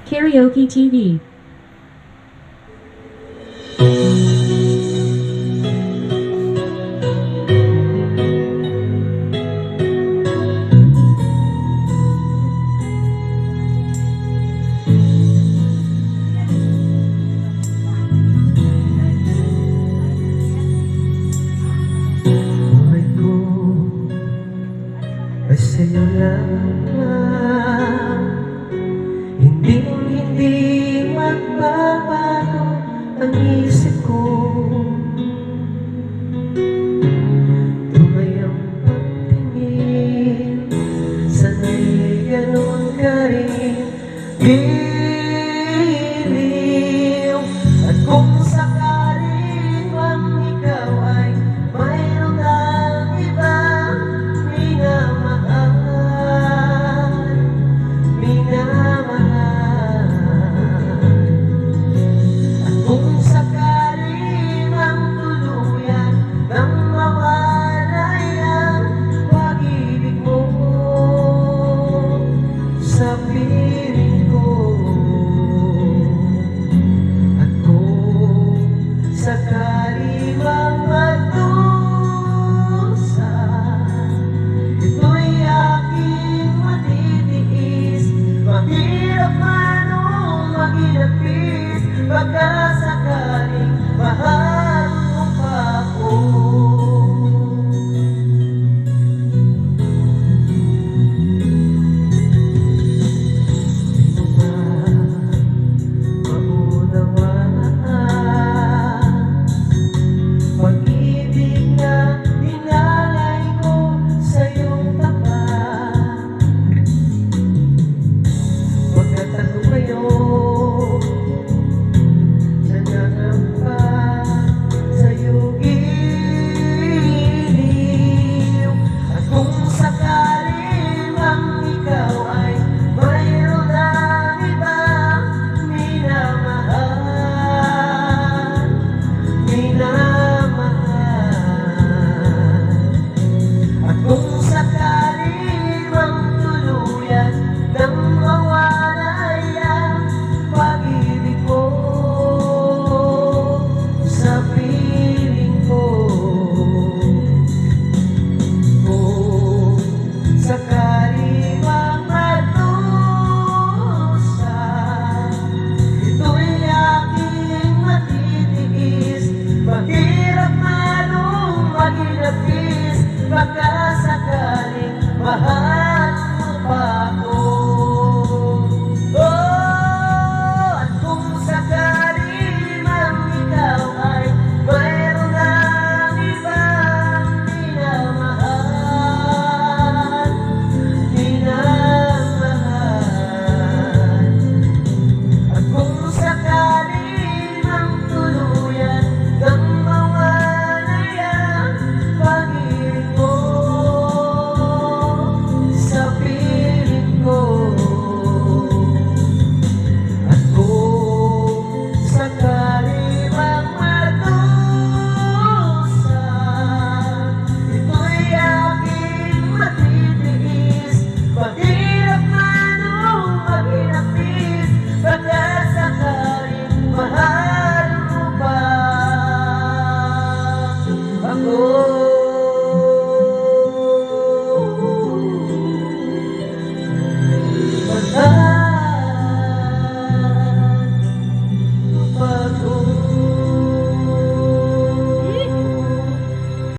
Karaoke TV. Buhay ko ay sa'yo lamang. Hindi magbabago ang isip ko. Tumayang pagtingin, sana'y ganun ka rin giliw. At kung sakaling bang ikaw ay mayroon ng ibang minamahal, at kung sakaling ang tuluyan nang mawalay ang pag-ibig mo sa piling ko, at kung sakaling mang magdusa, ito'y aking matitiis, mahirap man o maginapis, baka